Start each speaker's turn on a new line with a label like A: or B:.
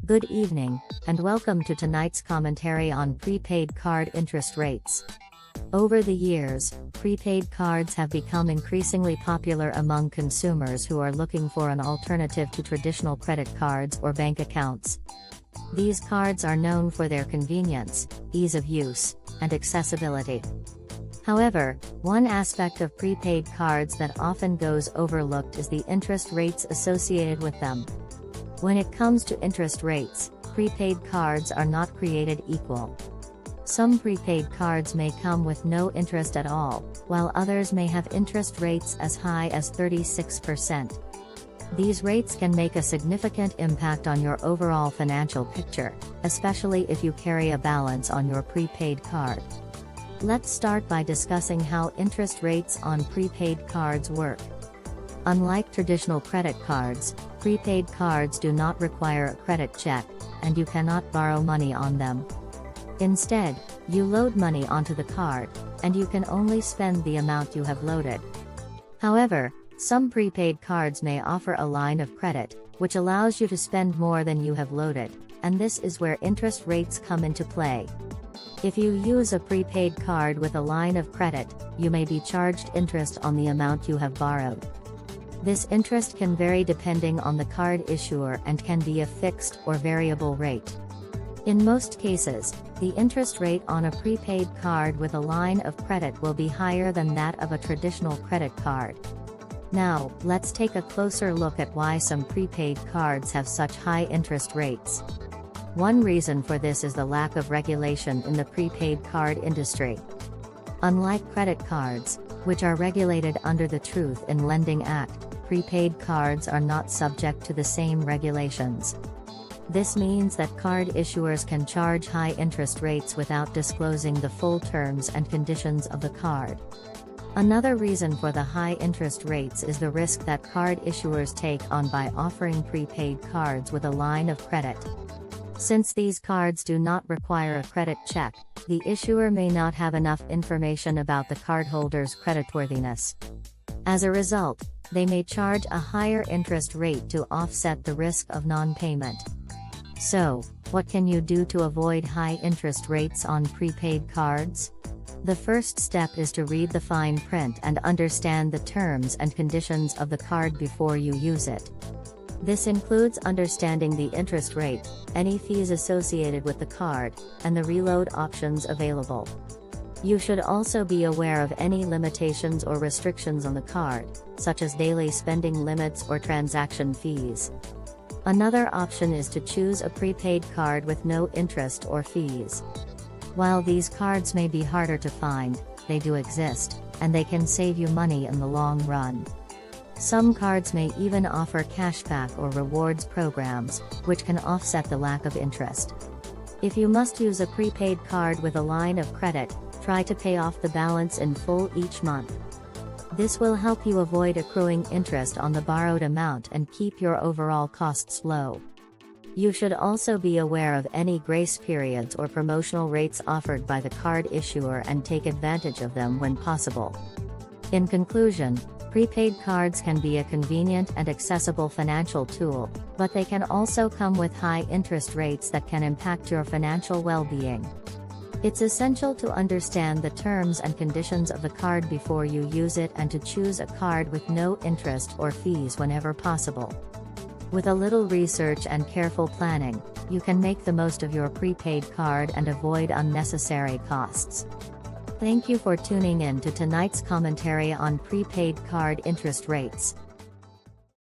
A: Good evening, and welcome to tonight's commentary on prepaid card interest rates. Over the years, prepaid cards have become increasingly popular among consumers who are looking for an alternative to traditional credit cards or bank accounts. These cards are known for their convenience, ease of use, and accessibility. However, one aspect of prepaid cards that often goes overlooked is the interest rates associated with them. When it comes to interest rates, prepaid cards are not created equal. Some prepaid cards may come with no interest at all, while others may have interest rates as high as 36%. These rates can make a significant impact on your overall financial picture, especially if you carry a balance on your prepaid card. Let's start by discussing how interest rates on prepaid cards work. Unlike traditional credit cards, prepaid cards do not require a credit check, and you cannot borrow money on them. Instead, you load money onto the card, and you can only spend the amount you have loaded. However, some prepaid cards may offer a line of credit, which allows you to spend more than you have loaded, and this is where interest rates come into play. If you use a prepaid card with a line of credit, you may be charged interest on the amount you have borrowed. This interest can vary depending on the card issuer and can be a fixed or variable rate. In most cases, the interest rate on a prepaid card with a line of credit will be higher than that of a traditional credit card. Now, let's take a closer look at why some prepaid cards have such high interest rates. One reason for this is the lack of regulation in the prepaid card industry. Unlike credit cards, which are regulated under the Truth in Lending Act, prepaid cards are not subject to the same regulations. This means that card issuers can charge high interest rates without disclosing the full terms and conditions of the card. Another reason for the high interest rates is the risk that card issuers take on by offering prepaid cards with a line of credit. Since these cards do not require a credit check, the issuer may not have enough information about the cardholder's creditworthiness. As a result, they may charge a higher interest rate to offset the risk of non-payment. So, what can you do to avoid high interest rates on prepaid cards? The first step is to read the fine print and understand the terms and conditions of the card before you use it. This includes understanding the interest rate, any fees associated with the card, and the reload options available. You should also be aware of any limitations or restrictions on the card, such as daily spending limits or transaction fees. Another option is to choose a prepaid card with no interest or fees. While these cards may be harder to find, they do exist, and they can save you money in the long run. Some cards may even offer cashback or rewards programs, which can offset the lack of interest. If you must use a prepaid card with a line of credit, try to pay off the balance in full each month. This will help you avoid accruing interest on the borrowed amount and keep your overall costs low. You should also be aware of any grace periods or promotional rates offered by the card issuer and take advantage of them when possible. In conclusion, prepaid cards can be a convenient and accessible financial tool, but they can also come with high interest rates that can impact your financial well-being. It's essential to understand the terms and conditions of the card before you use it and to choose a card with no interest or fees whenever possible. With a little research and careful planning, you can make the most of your prepaid card and avoid unnecessary costs. Thank you for tuning in to tonight's commentary on prepaid card interest rates.